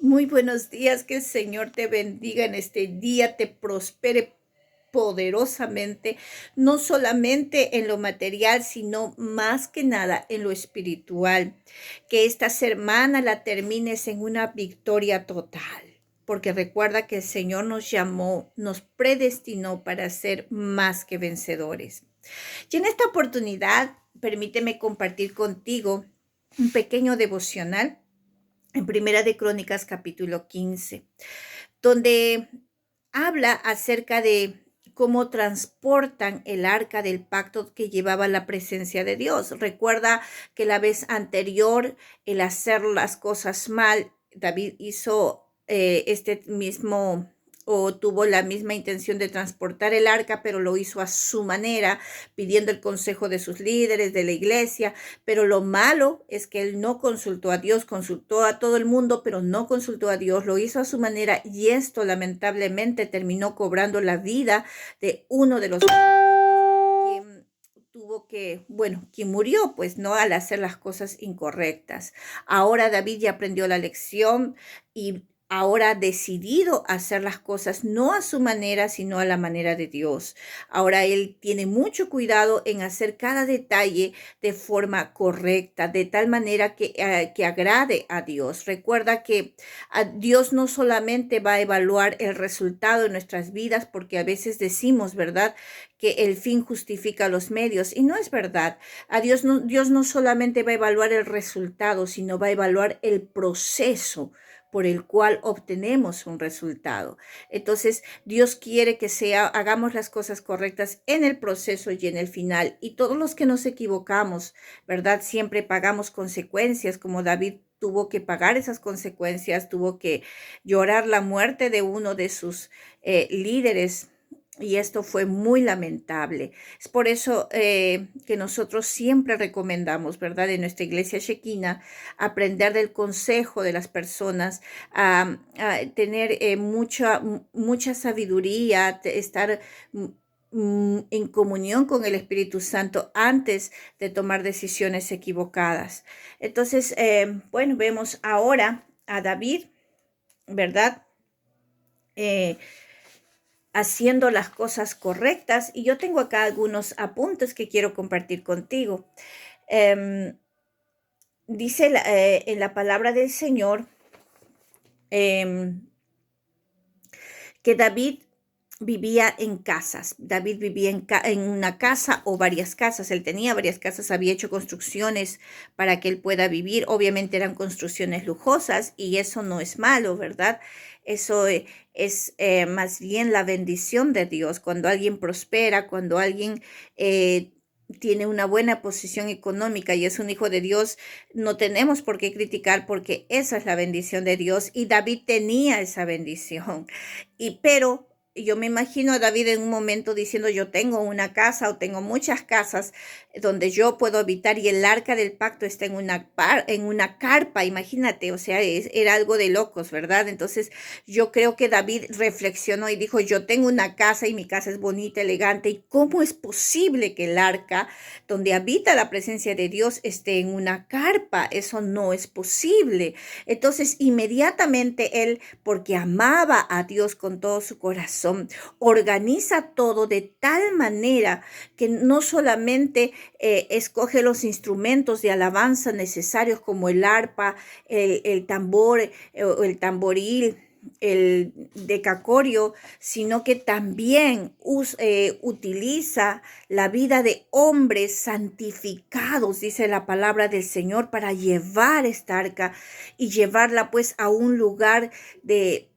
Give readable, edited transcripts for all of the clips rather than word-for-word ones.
Muy buenos días, que el Señor te bendiga en este día, te prospere poderosamente, no solamente en lo material, sino más que nada en lo espiritual. Que esta semana la termines en una victoria total, porque recuerda que el Señor nos llamó, nos predestinó para ser más que vencedores. Y en esta oportunidad, permíteme compartir contigo un pequeño devocional en Primera de Crónicas capítulo 15, donde habla acerca de cómo transportan el arca del pacto que llevaba la presencia de Dios. Recuerda que la vez anterior, el hacer las cosas mal, David hizo este mismo o tuvo la misma intención de transportar el arca, pero lo hizo a su manera, pidiendo el consejo de sus líderes, de la iglesia. Pero lo malo es que él no consultó a Dios, consultó a todo el mundo, pero no consultó a Dios, lo hizo a su manera, y esto lamentablemente terminó cobrando la vida de uno de los quien tuvo que, bueno, quien murió, pues no, al hacer las cosas incorrectas. Ahora David ya aprendió la lección y ahora ha decidido hacer las cosas no a su manera, sino a la manera de Dios. Ahora él tiene mucho cuidado en hacer cada detalle de forma correcta, de tal manera que agrade a Dios. Recuerda que a Dios no solamente va a evaluar el resultado de nuestras vidas, porque a veces decimos, ¿verdad?, que el fin justifica los medios, y no es verdad. Dios no solamente va a evaluar el resultado, sino va a evaluar el proceso por el cual obtenemos un resultado. Entonces, Dios quiere que hagamos las cosas correctas en el proceso y en el final. Y todos los que nos equivocamos, ¿verdad? Siempre pagamos consecuencias, como David tuvo que pagar esas consecuencias, tuvo que llorar la muerte de uno de sus líderes. Y esto fue muy lamentable. Es por eso que nosotros siempre recomendamos, ¿verdad?, en nuestra iglesia Shekinah, aprender del consejo de las personas, a tener mucha sabiduría, estar en comunión con el Espíritu Santo antes de tomar decisiones equivocadas. Entonces, bueno, vemos ahora a David, ¿verdad?, Eh, haciendo las cosas correctas, y yo tengo acá algunos apuntes que quiero compartir contigo. Em, Dice en la palabra del Señor em, que David vivía en casas. David vivía en una casa o varias casas. Él tenía varias casas, había hecho construcciones para que él pueda vivir. Obviamente eran construcciones lujosas, y eso no es malo, ¿verdad? Eso es más bien la bendición de Dios. Cuando alguien prospera, cuando alguien tiene una buena posición económica y es un hijo de Dios, no tenemos por qué criticar, porque esa es la bendición de Dios, y David tenía esa bendición. Pero yo me imagino a David en un momento diciendo: yo tengo una casa o tengo muchas casas donde yo puedo habitar, y el arca del pacto está en una carpa, imagínate. O sea, era algo de locos, ¿verdad? Entonces yo creo que David reflexionó y dijo: yo tengo una casa y mi casa es bonita, elegante, ¿y cómo es posible que el arca donde habita la presencia de Dios esté en una carpa? Eso no es posible. Entonces inmediatamente él, porque amaba a Dios con todo su corazón, organiza todo de tal manera que no solamente escoge los instrumentos de alabanza necesarios, como el arpa, el tambor, el tamboril, el decacorio, sino que también utiliza la vida de hombres santificados, dice la palabra del Señor, para llevar esta arca y llevarla pues a un lugar de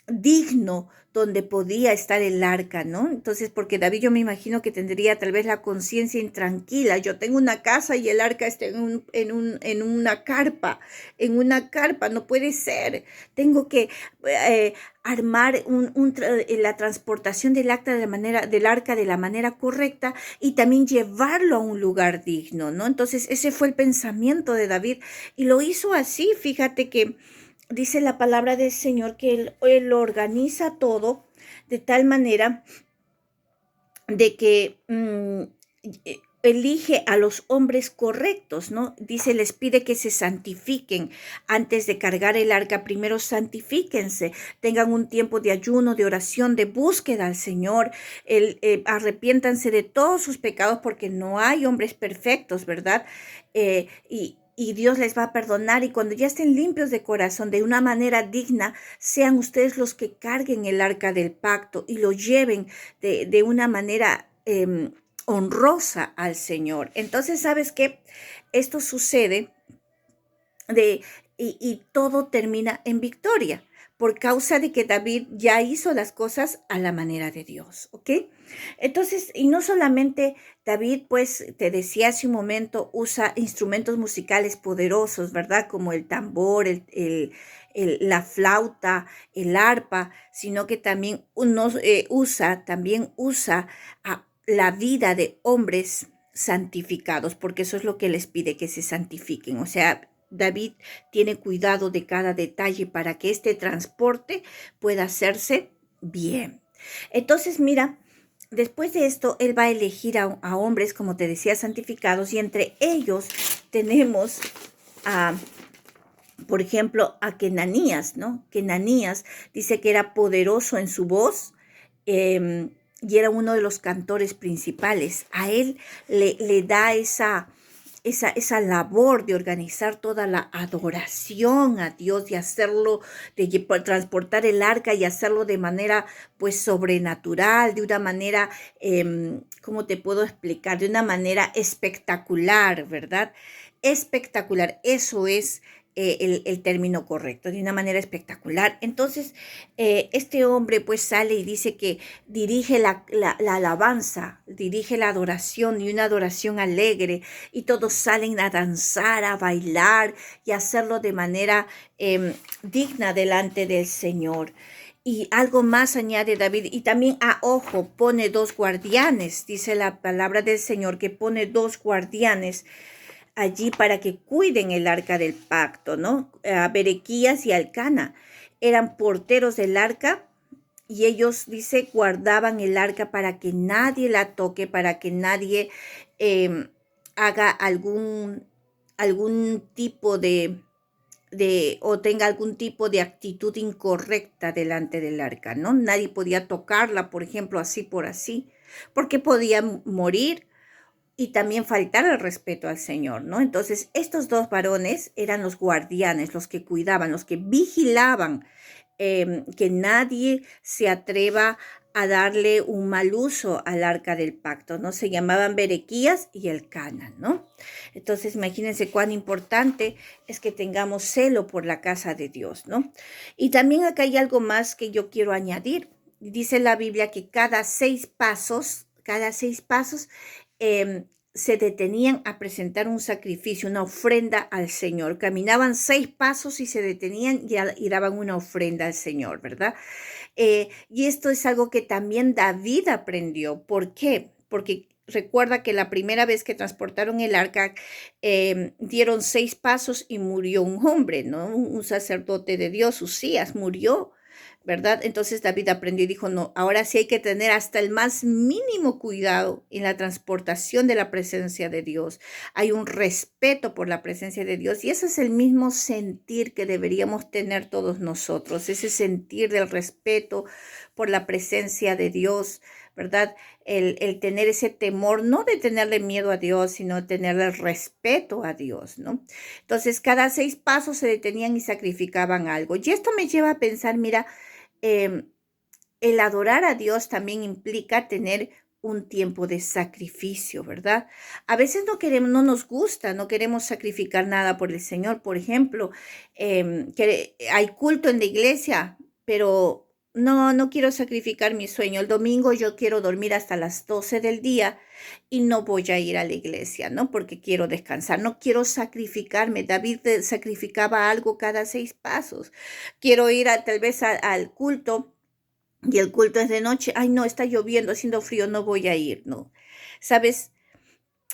digno donde podía estar el arca, ¿no? Entonces, porque David, yo me imagino que tendría tal vez la conciencia intranquila. Yo tengo una casa y el arca está en una carpa, no puede ser. Tengo que armar la transportación del arca de la manera correcta, y también llevarlo a un lugar digno, ¿no? Entonces, ese fue el pensamiento de David, y lo hizo así. Fíjate que dice la palabra del Señor que él organiza todo de tal manera de que elige a los hombres correctos, ¿no? Dice, les pide que se santifiquen antes de cargar el arca. Primero santifíquense, tengan un tiempo de ayuno, de oración, de búsqueda al Señor, arrepiéntanse de todos sus pecados porque no hay hombres perfectos, ¿verdad? Y Dios les va a perdonar, y cuando ya estén limpios de corazón, de una manera digna, sean ustedes los que carguen el arca del pacto y lo lleven de una manera honrosa al Señor. Entonces, ¿sabes qué? Esto sucede y todo termina en victoria por causa de que David ya hizo las cosas a la manera de Dios, ¿ok? Entonces, y no solamente David, pues te decía hace un momento, usa instrumentos musicales poderosos, ¿verdad? Como el tambor, la flauta, el arpa, sino que también también usa la vida de hombres santificados, porque eso es lo que les pide, que se santifiquen. O sea, David tiene cuidado de cada detalle para que este transporte pueda hacerse bien. Entonces, mira, después de esto, él va a elegir a hombres, como te decía, santificados, y entre ellos tenemos a, por ejemplo, a Kenanías, ¿no? Kenanías dice que era poderoso en su voz, y era uno de los cantores principales. A él le da esa labor de organizar toda la adoración a Dios y hacerlo, de transportar el arca y hacerlo de manera pues sobrenatural, de una manera, ¿cómo te puedo explicar? De una manera espectacular, ¿verdad? Espectacular, eso es el término correcto, de una manera espectacular. Entonces, este hombre pues sale y dice que dirige la alabanza, dirige la adoración, y una adoración alegre, y todos salen a danzar, a bailar y a hacerlo de manera digna delante del Señor. Y algo más añade David, y también ojo, pone 2 guardianes, dice la palabra del Señor, que pone 2 guardianes allí para que cuiden el arca del pacto, ¿no? Berequías y Alcana eran porteros del arca, y ellos, dice, guardaban el arca para que nadie la toque, para que nadie haga algún tipo o tenga algún tipo de actitud incorrecta delante del arca, ¿no? Nadie podía tocarla, por ejemplo, así por así, porque podía morir y también faltar el respeto al Señor, ¿no? Entonces, estos 2 varones eran los guardianes, los que cuidaban, los que vigilaban, que nadie se atreva a darle un mal uso al arca del pacto, ¿no? Se llamaban Berequías y Elcana, ¿no? Entonces, imagínense cuán importante es que tengamos celo por la casa de Dios, ¿no? Y también acá hay algo más que yo quiero añadir. Dice la Biblia que cada 6 pasos, se detenían a presentar un sacrificio, una ofrenda al Señor. Caminaban 6 pasos y se detenían y daban una ofrenda al Señor, ¿verdad? Y esto es algo que también David aprendió. ¿Por qué? Porque recuerda que la primera vez que transportaron el arca, dieron 6 pasos y murió un hombre, ¿no? Un sacerdote de Dios, Usías, murió, ¿verdad? Entonces David aprendió y dijo, no, ahora sí hay que tener hasta el más mínimo cuidado en la transportación de la presencia de Dios. Hay un respeto por la presencia de Dios, y ese es el mismo sentir que deberíamos tener todos nosotros, ese sentir del respeto por la presencia de Dios, ¿verdad? El tener ese temor, no de tenerle miedo a Dios, sino tenerle respeto a Dios, ¿no? Entonces, cada 6 pasos se detenían y sacrificaban algo. Y esto me lleva a pensar, mira, eh, el adorar a Dios también implica tener un tiempo de sacrificio, ¿verdad? A veces no nos gusta, no queremos sacrificar nada por el Señor. Por ejemplo, que hay culto en la iglesia, pero no quiero sacrificar mi sueño. El domingo yo quiero dormir hasta las 12 del día y no voy a ir a la iglesia, ¿no? Porque quiero descansar, no quiero sacrificarme. David sacrificaba algo cada 6 pasos. Quiero ir tal vez al culto, y el culto es de noche. Ay, no, está lloviendo, haciendo frío, no voy a ir, ¿no? ¿Sabes?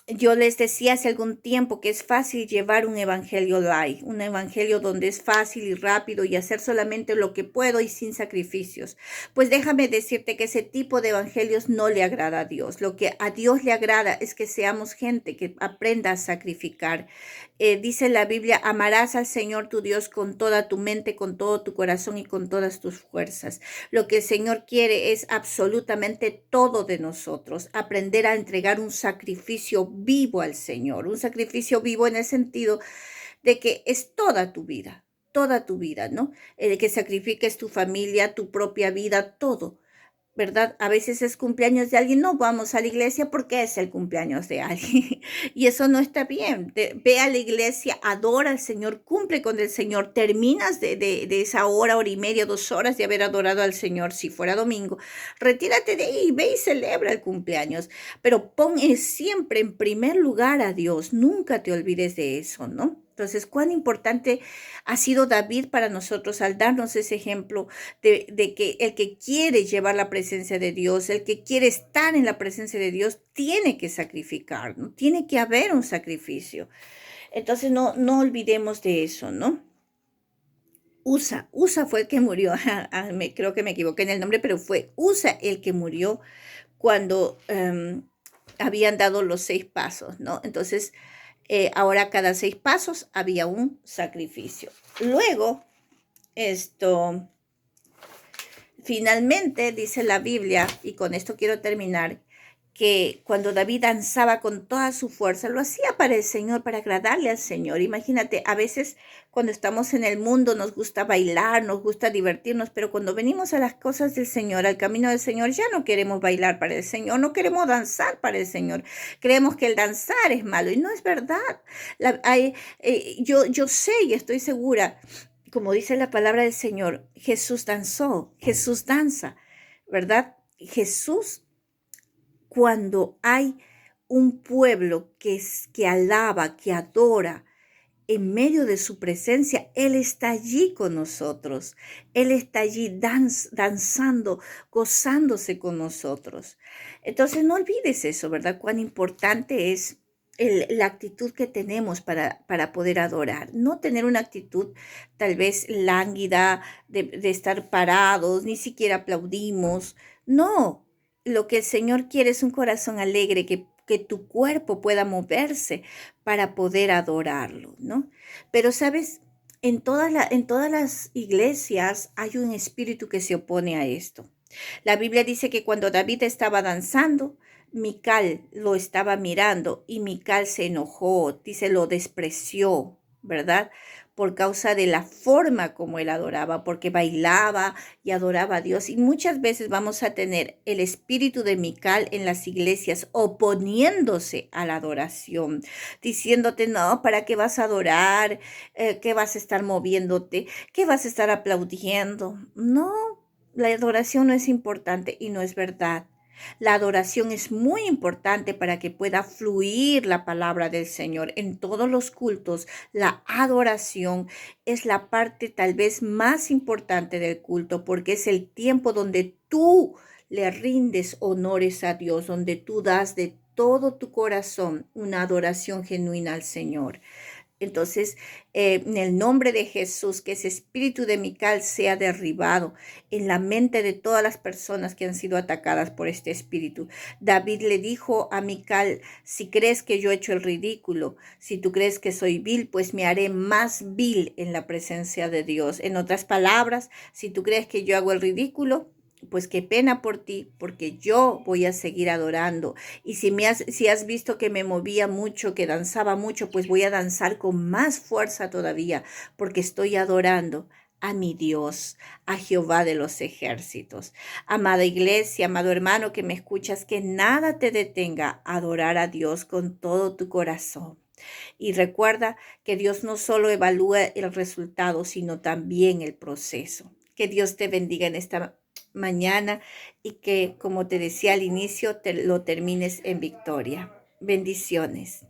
Yo les decía hace algún tiempo que es fácil llevar un evangelio light, un evangelio donde es fácil y rápido y hacer solamente lo que puedo y sin sacrificios. Pues déjame decirte que ese tipo de evangelios no le agrada a Dios. Lo que a Dios le agrada es que seamos gente que aprenda a sacrificar. Dice la Biblia, amarás al Señor tu Dios con toda tu mente, con todo tu corazón y con todas tus fuerzas. Lo que el Señor quiere es absolutamente todo de nosotros, aprender a entregar un sacrificio vivo al Señor, un sacrificio vivo en el sentido de que es toda tu vida, ¿no? El que sacrifiques tu familia, tu propia vida, todo. ¿Verdad? A veces es cumpleaños de alguien, no vamos a la iglesia porque es el cumpleaños de alguien. Y eso no está bien. Ve a la iglesia, adora al Señor, cumple con el Señor, terminas de esa hora y media, 2 horas de haber adorado al Señor, si fuera domingo, retírate de ahí, ve y celebra el cumpleaños. Pero pon siempre en primer lugar a Dios, nunca te olvides de eso, ¿no? Entonces, cuán importante ha sido David para nosotros al darnos ese ejemplo de que el que quiere llevar la presencia de Dios, el que quiere estar en la presencia de Dios, tiene que sacrificar, ¿no? Tiene que haber un sacrificio. Entonces no olvidemos de eso, ¿no? Usa fue el que murió, creo que me equivoqué en el nombre, pero fue Usa el que murió cuando habían dado los 6 pasos, ¿no? Entonces, ahora cada 6 pasos había un sacrificio. Luego, esto, finalmente, dice la Biblia, y con esto quiero terminar, que cuando David danzaba con toda su fuerza, lo hacía para el Señor, para agradarle al Señor. Imagínate, a veces cuando estamos en el mundo nos gusta bailar, nos gusta divertirnos, pero cuando venimos a las cosas del Señor, al camino del Señor, ya no queremos bailar para el Señor, no queremos danzar para el Señor. Creemos que el danzar es malo y no es verdad. Yo sé y estoy segura, como dice la palabra del Señor, Jesús danzó, Jesús danza, ¿verdad? Jesús, cuando hay un pueblo que alaba, que adora, en medio de su presencia, Él está allí con nosotros. Él está allí danzando, gozándose con nosotros. Entonces, no olvides eso, ¿verdad? Cuán importante es la actitud que tenemos para poder adorar. No tener una actitud tal vez lánguida de estar parados, ni siquiera aplaudimos. No, lo que el Señor quiere es un corazón alegre, que tu cuerpo pueda moverse para poder adorarlo, ¿no? Pero, ¿sabes? En todas las iglesias hay un espíritu que se opone a esto. La Biblia dice que cuando David estaba danzando, Mical lo estaba mirando y Mical se enojó, dice, lo despreció, ¿verdad? Por causa de la forma como él adoraba, porque bailaba y adoraba a Dios. Y muchas veces vamos a tener el espíritu de Mical en las iglesias oponiéndose a la adoración, diciéndote, no, ¿para qué vas a adorar? ¿Qué vas a estar moviéndote? ¿Qué vas a estar aplaudiendo? No, la adoración no es importante y no es verdad. La adoración es muy importante para que pueda fluir la palabra del Señor en todos los cultos. La adoración es la parte tal vez más importante del culto porque es el tiempo donde tú le rindes honores a Dios, donde tú das de todo tu corazón una adoración genuina al Señor. Entonces, en el nombre de Jesús, que ese espíritu de Mical sea derribado en la mente de todas las personas que han sido atacadas por este espíritu. David le dijo a Mical, si crees que yo he hecho el ridículo, si tú crees que soy vil, pues me haré más vil en la presencia de Dios. En otras palabras, si tú crees que yo hago el ridículo, pues qué pena por ti, porque yo voy a seguir adorando. Y si has visto que me movía mucho, que danzaba mucho, pues voy a danzar con más fuerza todavía, porque estoy adorando a mi Dios, a Jehová de los ejércitos. Amada iglesia, amado hermano que me escuchas, que nada te detenga a adorar a Dios con todo tu corazón. Y recuerda que Dios no solo evalúa el resultado, sino también el proceso. Que Dios te bendiga en esta mañana y que, como te decía al inicio, lo termines en victoria. Bendiciones.